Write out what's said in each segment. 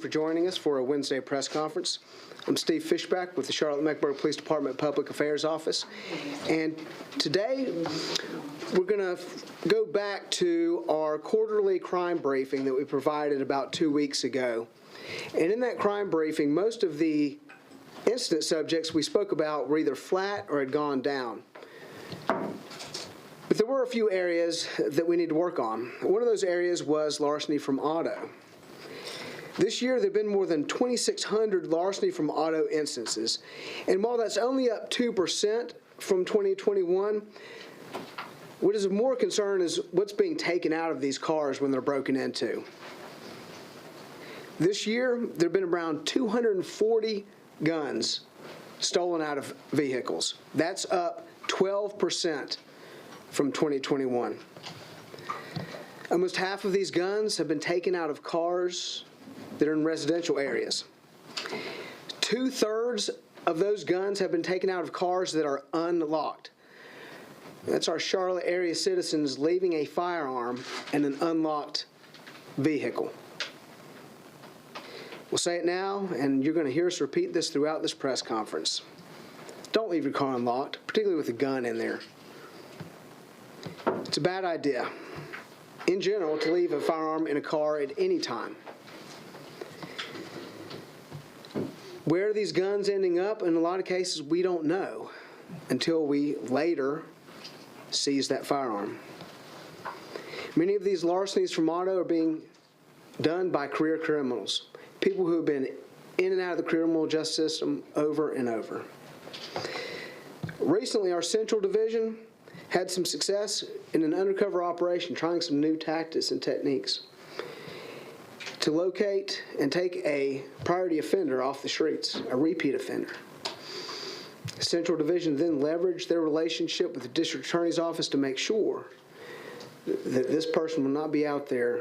for joining us for a Wednesday press conference. I'm Steve Fishback with the Charlotte-Mecklenburg Police Department Public Affairs Office. And today, we're going to go back to our quarterly crime briefing that we provided about 2 weeks ago. And in that crime briefing, most of the incident subjects we spoke about were either flat or had gone down. But there were a few areas that we need to work on. One of those areas was larceny from auto. This year, there have been more than 2,600 larceny from auto instances. And while that's only up 2% from 2021, what is of more concern is what's being taken out of these cars when they're broken into. This year, there have been around 240 guns stolen out of vehicles. That's up 12% from 2021. Almost half of these guns have been taken out of cars that are in residential areas. 2/3 of those guns have been taken out of cars that are unlocked. That's our Charlotte area citizens leaving a firearm in an unlocked vehicle. We'll say it now, and you're going to hear us repeat this throughout this press conference. Don't leave your car unlocked, particularly with a gun in there. It's a bad idea, in general, to leave a firearm in a car at any time. Where are these guns ending up? In a lot of cases, we don't know until we later seize that firearm. Many of these larcenies from auto are being done by career criminals, people who have been in and out of the criminal justice system over and over. Recently, our Central Division had some success in an undercover operation, trying some new tactics and techniques to locate and take a priority offender off the streets, a repeat offender. Central Division then leveraged their relationship with the District Attorney's Office to make sure that this person will not be out there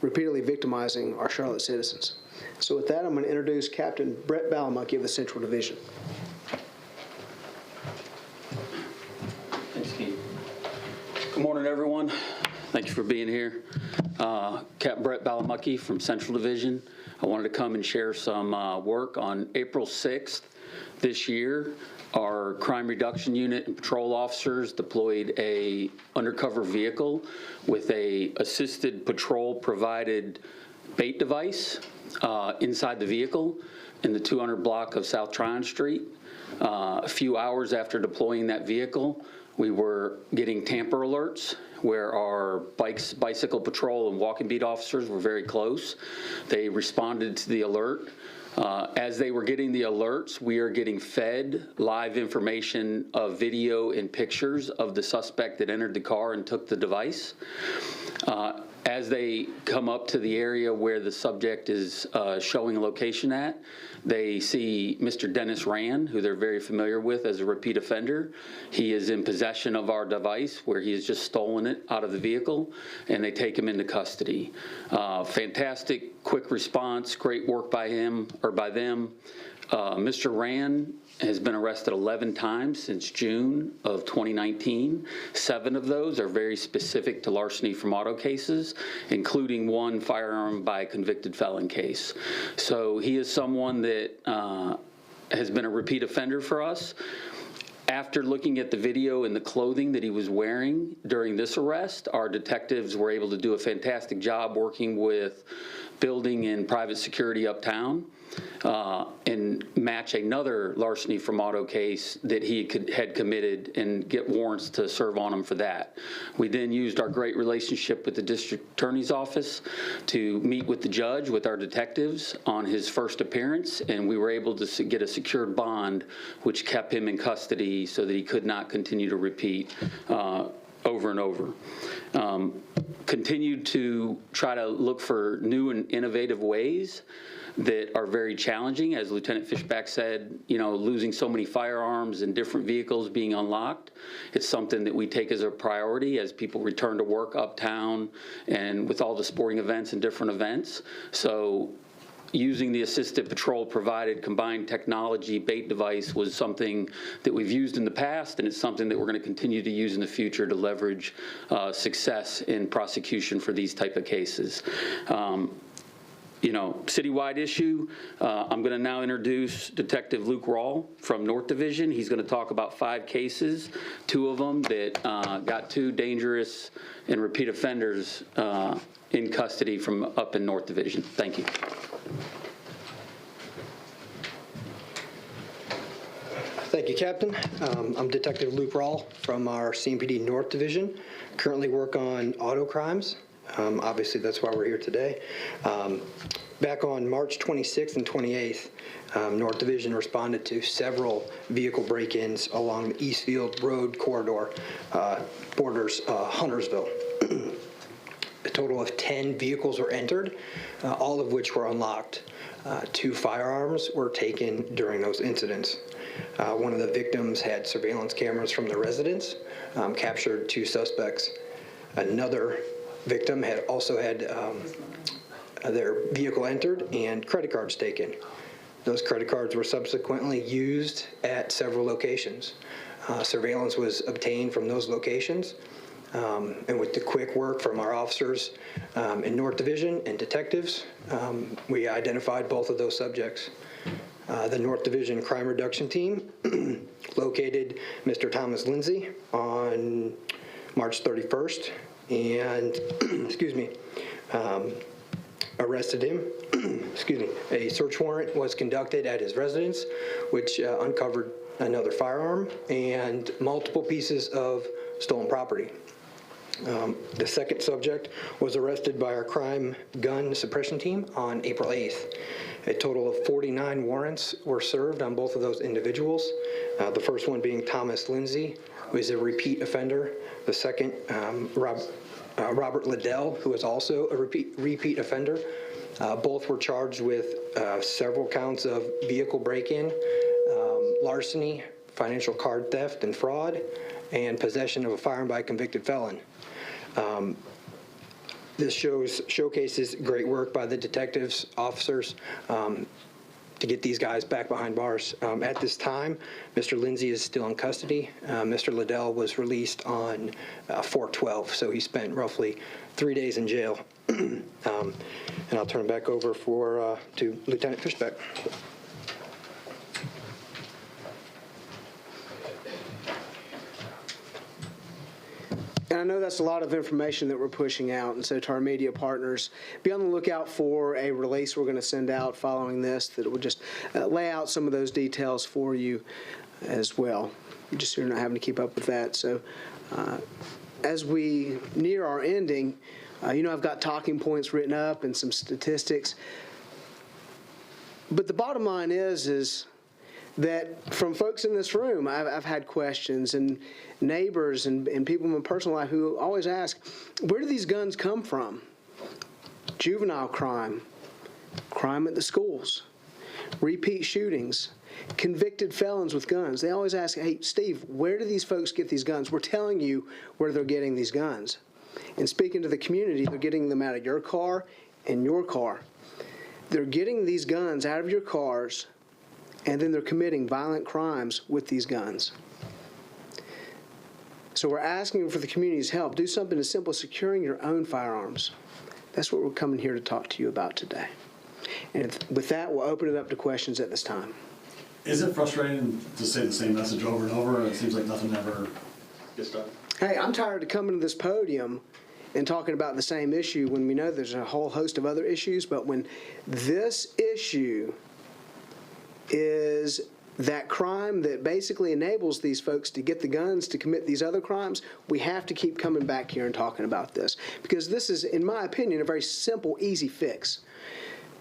repeatedly victimizing our Charlotte citizens. So with that, I'm going to introduce Captain Brett Balamucky of the Central Division. Thanks, Keith. Good morning, everyone. Thank you for being here. Captain Brett Balamucky from Central Division. I wanted to come and share some work on April 6th this year. Our crime reduction unit and patrol officers deployed a undercover vehicle with a assisted patrol provided bait device inside the vehicle in the 200 block of South Tryon Street. A few hours after deploying that vehicle, we were getting tamper alerts where our bicycle patrol and walking beat officers were very close. They responded to the alert. As they were getting the alerts, we are getting fed live information of video and pictures of the suspect that entered the car and took the device. As they come up to the area where the subject is showing a location at, they see Mr. Dennis Rand, who they're very familiar with as a repeat offender. He is in possession of our device where he has just stolen it out of the vehicle, and they take him into custody. Fantastic, quick response, great work by him or by them. Mr. Rand has been arrested 11 times since June of 2019. 7 of those are very specific to larceny from auto cases, including one firearm by convicted felon case. So he is someone that has been a repeat offender for us. After looking at the video and the clothing that he was wearing during this arrest, our detectives were able to do a fantastic job working with building and private security uptown and match another larceny from auto case that he had committed and get warrants to serve on him for that. We then used our great relationship with the District Attorney's Office to meet with the judge, with our detectives, on his first appearance, and we were able to get a secured bond, which kept him in custody so that he could not continue to repeat over and over. Continued to try to look for new and innovative ways that are very challenging. As Lieutenant Fishback said, you know, losing so many firearms and different vehicles being unlocked, it's something that we take as a priority as people return to work uptown and with all the sporting events and different events. So using the assisted patrol provided combined technology bait device was something that we've used in the past, and it's something that we're going to continue to use in the future to leverage success in prosecution for these type of cases. citywide issue. I'm going to now introduce Detective Luke Rawl from North Division. He's going to talk about 5 cases, 2 of them that got 2 dangerous and repeat offenders in custody from up in North Division. Thank you. Thank you, Captain. I'm Detective Luke Rawl from our CMPD North Division. Currently work on auto crimes. Obviously, that's why we're here today. Back on March 26th and 28th, North Division responded to several vehicle break-ins along the Eastfield Road corridor, borders Huntersville. A total of 10 vehicles were entered, all of which were unlocked. 2 firearms were taken during those incidents. One of the victims had surveillance cameras from the residence, captured 2 suspects. Another victim had also had their vehicle entered and credit cards taken. Those credit cards were subsequently used at several locations. Surveillance was obtained from those locations, and with the quick work from our officers in North Division and detectives, we identified both of those subjects. The North Division Crime Reduction Team located Mr. Thomas Lindsay on March 31st and, arrested him. A search warrant was conducted at his residence, which uncovered another firearm and multiple pieces of stolen property. The second subject was arrested by our crime gun suppression team on April 8th. A total of 49 warrants were served on both of those individuals. The first one being Thomas Lindsay, who is a repeat offender. The second, Robert Liddell, who is also a repeat offender. Both were charged with several counts of vehicle break-in, larceny, financial card theft and fraud, and possession of a firearm by a convicted felon. This showcases great work by the detectives, officers, to get these guys back behind bars. At this time, Mr. Lindsay is still in custody. Mr. Liddell was released on 4/12, so he spent roughly 3 days in jail. And I'll turn it back over to Lieutenant Fishbeck. And I know that's a lot of information that we're pushing out, and so to our media partners, be on the lookout for a release we're going to send out following this that will just lay out some of those details for you as well, just so you're not having to keep up with that. So as we near our ending, I've got talking points written up and some statistics, but the bottom line is that from folks in this room, I've had questions, and neighbors and people in my personal life who always ask, where do these guns come from? Juvenile crime, crime at the schools, repeat shootings, convicted felons with guns. They always ask, hey, Steve, where do these folks get these guns? We're telling you where they're getting these guns. And speaking to the community, they're getting them out of your car and your car. They're getting these guns out of your cars, and then they're committing violent crimes with these guns. So we're asking for the community's help. Do something as simple as securing your own firearms. That's what we're coming here to talk to you about today. And with that, we'll open it up to questions at this time. Is it frustrating to say the same message over and over, and it seems like nothing ever gets done? Hey, I'm tired of coming to this podium and talking about the same issue when we know there's a whole host of other issues, but when this issue is that crime that basically enables these folks to get the guns to commit these other crimes, we have to keep coming back here and talking about this. Because this is, in my opinion, a very simple, easy fix.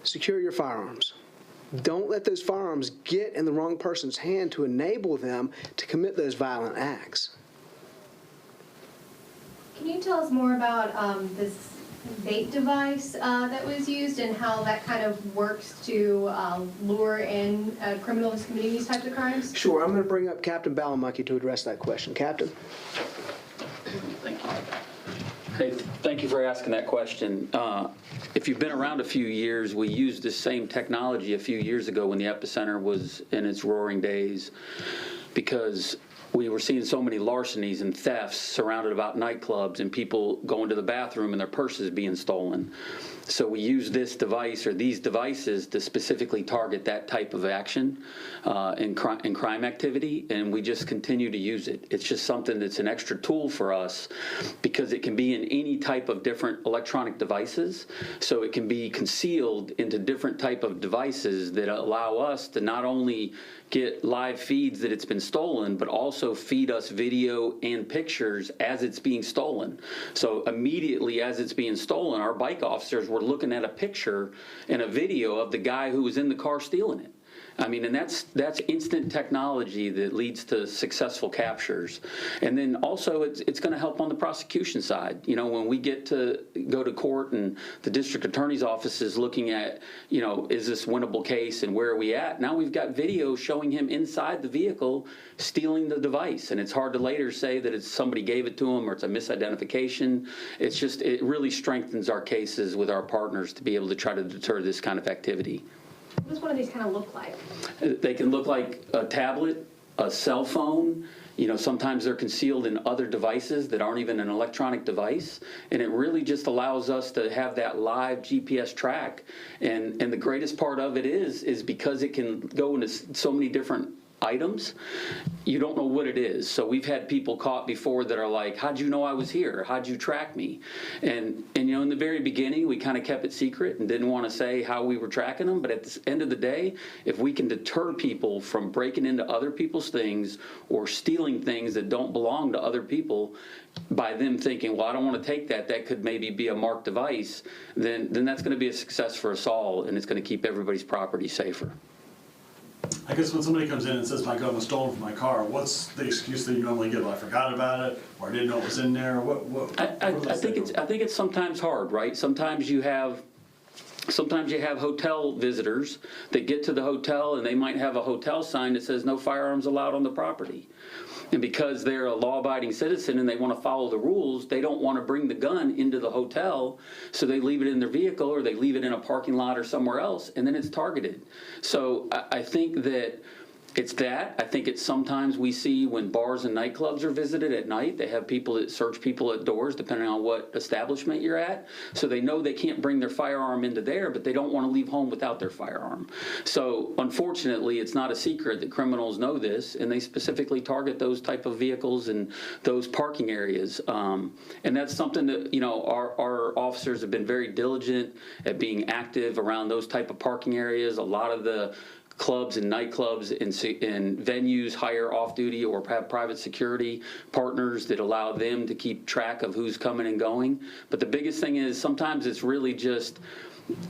Secure your firearms. Don't let those firearms get in the wrong person's hand to enable them to commit those violent acts. Can you tell us more about this bait device that was used and how that kind of works to lure in criminals committing these types of crimes? Sure. I'm going to bring up Captain Balamucky to address that question. Captain? Thank you. Hey, thank you for asking that question. If you've been around a few years, we used the same technology a few years ago when the epicenter was in its roaring days, because we were seeing so many larcenies and thefts surrounded about nightclubs and people going to the bathroom and their purses being stolen. So we use this device or these devices to specifically target that type of action in crime activity, and we just continue to use it. It's just something that's an extra tool for us because it can be in any type of different electronic devices. So it can be concealed into different type of devices that allow us to not only get live feeds that it's been stolen, but also feed us video and pictures as it's being stolen. So immediately as it's being stolen, our bike officers were looking at a picture and a video of the guy who was in the car stealing it. I mean, and that's instant technology that leads to successful captures. And then also it's going to help on the prosecution side. You know, when we get to go to court and the district attorney's office is looking at, you know, is this winnable case and where are we at? Now we've got video showing him inside the vehicle stealing the device. And it's hard to later say that it's somebody gave it to him or it's a misidentification. It's just, it really strengthens our cases with our partners to be able to try to deter this kind of activity. What does one of these kind of look like? They can look like a tablet, a cell phone. You know, sometimes they're concealed in other devices that aren't even an electronic device. And it really just allows us to have that live GPS track. And the greatest part of it is because it can go into so many different items, you don't know what it is. So we've had people caught before that are like, how'd you know I was here? How'd you track me? And you know, in the very beginning, we kind of kept it secret and didn't want to say how we were tracking them. But at the end of the day, if we can deter people from breaking into other people's things or stealing things that don't belong to other people by them thinking, well, I don't want to take that, that could maybe be a marked device, then that's going to be a success for us all, and it's going to keep everybody's property safer. I guess when somebody comes in and says my gun was stolen from my car, what's the excuse that you normally give? I forgot about it, or I didn't know it was in there. I think it's sometimes hard, right? Sometimes you have hotel visitors that get to the hotel and they might have a hotel sign that says no firearms allowed on the property. And because they're a law-abiding citizen and they want to follow the rules, they don't want to bring the gun into the hotel, so they leave it in their vehicle or they leave it in a parking lot or somewhere else, and then it's targeted. So I think that it's that. I think it's sometimes we see when bars and nightclubs are visited at night, they have people that search people at doors depending on what establishment you're at. So they know they can't bring their firearm into there, but they don't want to leave home without their firearm. So unfortunately, it's not a secret that criminals know this, and they specifically target those type of vehicles and those parking areas. And that's something that, you know, our officers have been very diligent at being active around those type of parking areas. A lot of the clubs and nightclubs and venues hire off-duty or have private security partners that allow them to keep track of who's coming and going. But the biggest thing is sometimes it's really just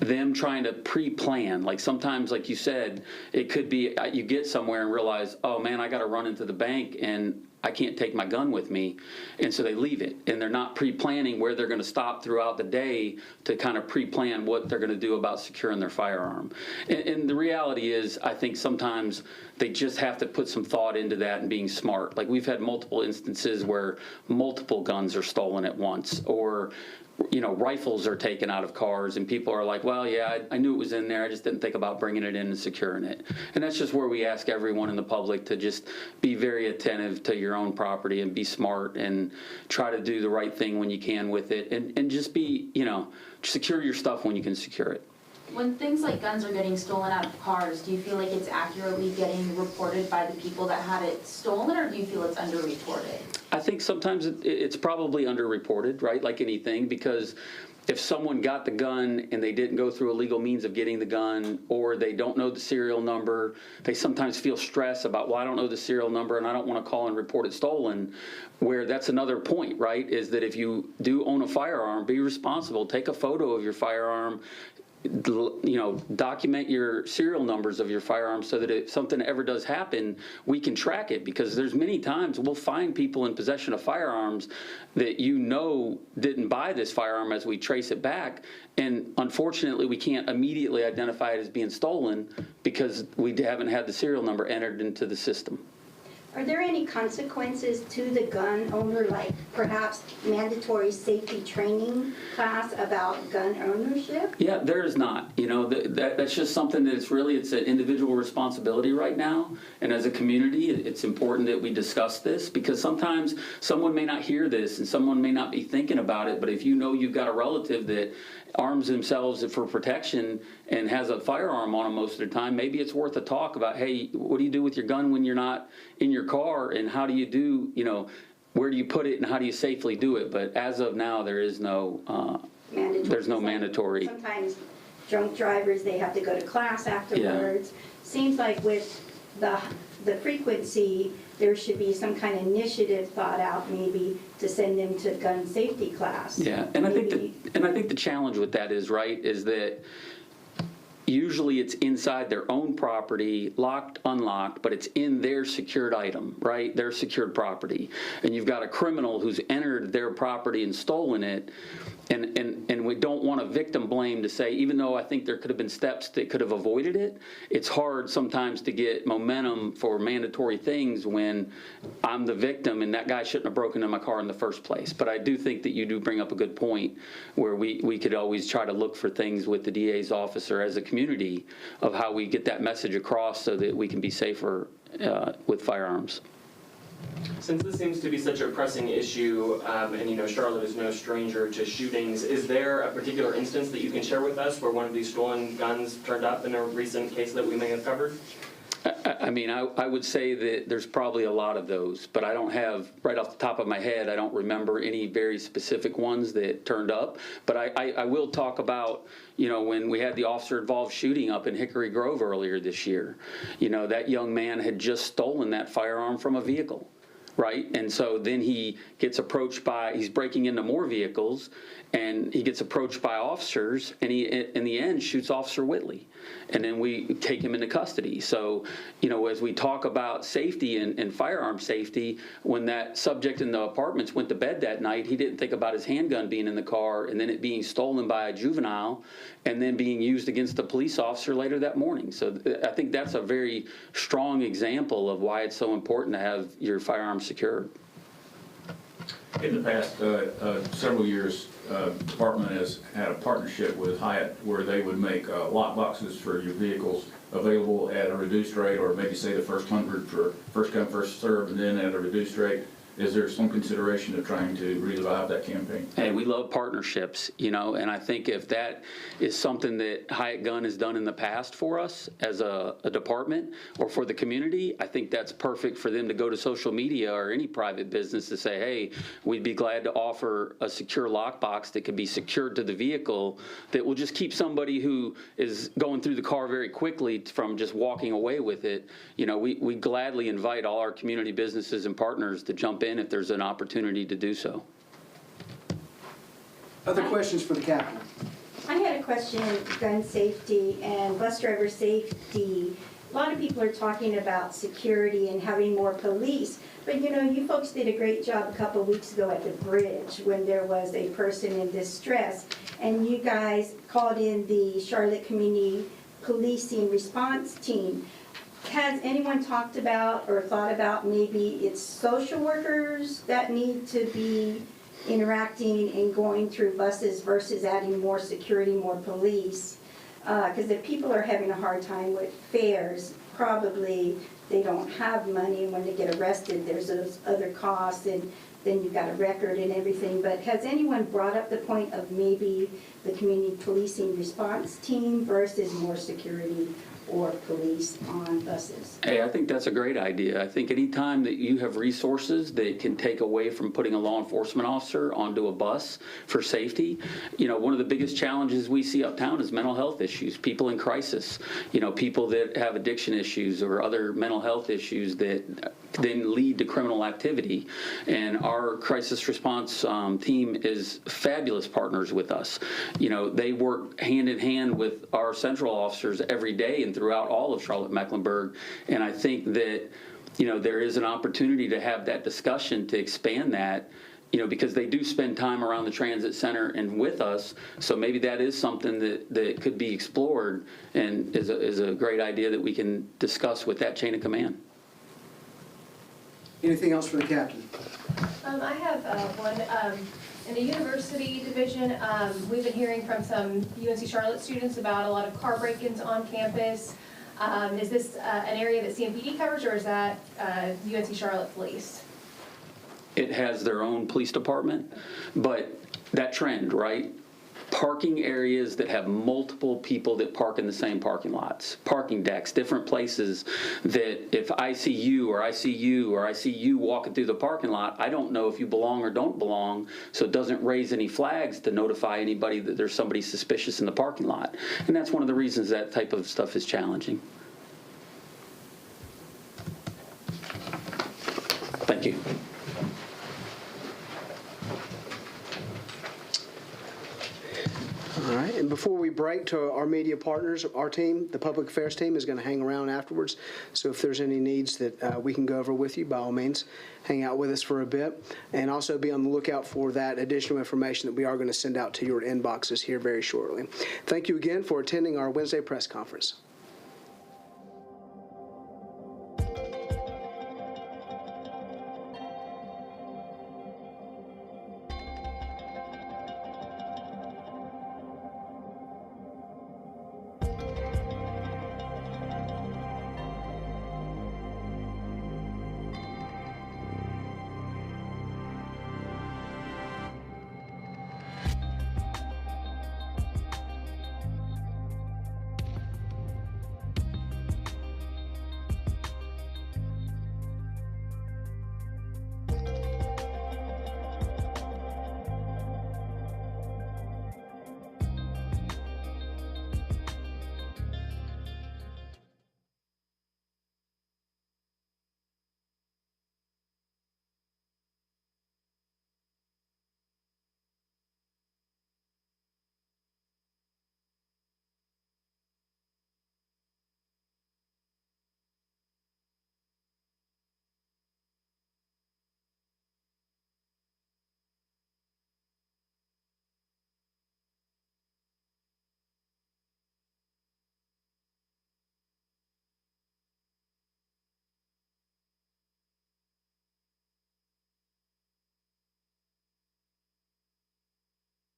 them trying to pre-plan. Like sometimes, like you said, it could be you get somewhere and realize, oh man, I got to run into the bank and I can't take my gun with me, and so they leave it, and they're not pre-planning where they're going to stop throughout the day to kind of pre-plan what they're going to do about securing their firearm. And the reality is, I think sometimes they just have to put some thought into that and being smart. Like we've had multiple instances where multiple guns are stolen at once, or you know, rifles are taken out of cars and people are like, well, yeah, I knew it was in there. I just didn't think about bringing it in and securing it. And that's just where we ask everyone in the public to just be very attentive to your own property and be smart and try to do the right thing when you can with it, and just be, you know, secure your stuff when you can secure it. When things like guns are getting stolen out of cars, do you feel like it's accurately getting reported by the people that had it stolen, or do you feel it's underreported? I think sometimes it's probably underreported, right, like anything, because if someone got the gun and they didn't go through a legal means of getting the gun, or they don't know the serial number, they sometimes feel stress about, well, I don't know the serial number and I don't want to call and report it stolen, where that's another point, right, is that if you do own a firearm, be responsible. Take a photo of your firearm, you know, document your serial numbers of your firearm so that if something ever does happen, we can track it, because there's many times we'll find people in possession of firearms that you know didn't buy this firearm as we trace it back, and unfortunately we can't immediately identify it as being stolen because we haven't had the serial number entered into the system. Are there any consequences to the gun owner, like perhaps mandatory safety training class about gun ownership? Yeah, there is not. You know, that's just something that's really, it's an individual responsibility right now. And as a community, it's important that we discuss this, because sometimes someone may not hear this and someone may not be thinking about it. But if you know you've got a relative that arms themselves for protection and has a firearm on them most of the time, maybe it's worth a talk about, hey, what do you do with your gun when you're not in your car, and how do you do, you know, where do you put it and how do you safely do it? But as of now, there is no there's no mandatory. Sometimes drunk drivers, they have to go to class afterwards. Seems like with the frequency, there should be some kind of initiative thought out maybe to send them to gun safety class. Yeah, and I think the challenge with that is that usually it's inside their own property, locked, unlocked, but it's in their secured item, right? Their secured property. And you've got a criminal who's entered their property and stolen it. And we don't want to victim blame to say, even though I think there could have been steps that could have avoided it, it's hard sometimes to get momentum for mandatory things when I'm the victim and that guy shouldn't have broken into my car in the first place. But I do think that you do bring up a good point where we could always try to look for things with the DA's office or as a community of how we get that message across so that we can be safer with firearms. Since this seems to be such a pressing issue, and you know Charlotte is no stranger to shootings, is there a particular instance that you can share with us where one of these stolen guns turned up in a recent case that we may have covered? I mean, I would say that there's probably a lot of those, but I don't have, right off the top of my head, I don't remember any very specific ones that turned up. But I will talk about, you know, when we had the officer-involved shooting up in Hickory Grove earlier this year. You know, that young man had just stolen that firearm from a vehicle, right? And so then he gets approached by, he's breaking into more vehicles, and he gets approached by officers, and he, in the end, shoots Officer Whitley. And then we take him into custody. So, you know, as we talk about safety and firearm safety, when that subject in the apartments went to bed that night, he didn't think about his handgun being in the car and then it being stolen by a juvenile and then being used against a police officer later that morning. So I think that's a very strong example of why it's so important to have your firearms secured. In the past several years, the department has had a partnership with Hyatt where they would make lock boxes for your vehicles available at a reduced rate, or maybe say the first 100 for first come, first served, and then at a reduced rate. Is there some consideration of trying to revive that campaign? Hey, we love partnerships, you know, and I think if that is something that Hyatt Gun has done in the past for us as a department or for the community, I think that's perfect for them to go to social media or any private business to say, hey, we'd be glad to offer a secure lockbox that can be secured to the vehicle that will just keep somebody who is going through the car very quickly from just walking away with it. You know, we gladly invite all our community businesses and partners to jump in if there's an opportunity to do so. Other questions for the captain? I had a question, gun safety and bus driver safety. A lot of people are talking about security and having more police, but you know, you folks did a great job a couple of weeks ago at the bridge when there was a person in distress, and you guys called in the Charlotte Community Policing Response Team. Has anyone talked about or thought about maybe it's social workers that need to be interacting and going through buses versus adding more security, more police? Because if people are having a hard time with fares, probably they don't have money, and when they get arrested, there's those other costs, and then you've got a record and everything. But has anyone brought up the point of maybe the community policing response team versus more security or police on buses? Hey, I think that's a great idea. I think anytime that you have resources that can take away from putting a law enforcement officer onto a bus for safety, you know, one of the biggest challenges we see uptown is mental health issues, people in crisis, you know, people that have addiction issues or other mental health issues that then lead to criminal activity. And our crisis response team is fabulous partners with us. You know, they work hand in hand with our central officers every day and throughout all of Charlotte-Mecklenburg. And I think that, you know, there is an opportunity to have that discussion to expand that, you know, because they do spend time around the transit center and with us. So maybe that is something that could be explored and is a great idea that we can discuss with that chain of command. Anything else for the captain? I have one. In the university division, we've been hearing from some UNC Charlotte students about a lot of car break-ins on campus. Is this an area that CMPD covers, or is that UNC Charlotte Police? It has their own police department, but that trend, right? Parking areas that have multiple people that park in the same parking lots, parking decks, different places that if I see you or I see you or I see you walking through the parking lot, I don't know if you belong or don't belong, so it doesn't raise any flags to notify anybody that there's somebody suspicious in the parking lot. And that's one of the reasons that type of stuff is challenging. Thank you. All right, and before we break to our media partners, our team, the public affairs team, is going to hang around afterwards. So if there's any needs that we can go over with you, by all means, hang out with us for a bit. And also be on the lookout for that additional information that we are going to send out to your inboxes here very shortly. Thank you again for attending our Wednesday press conference.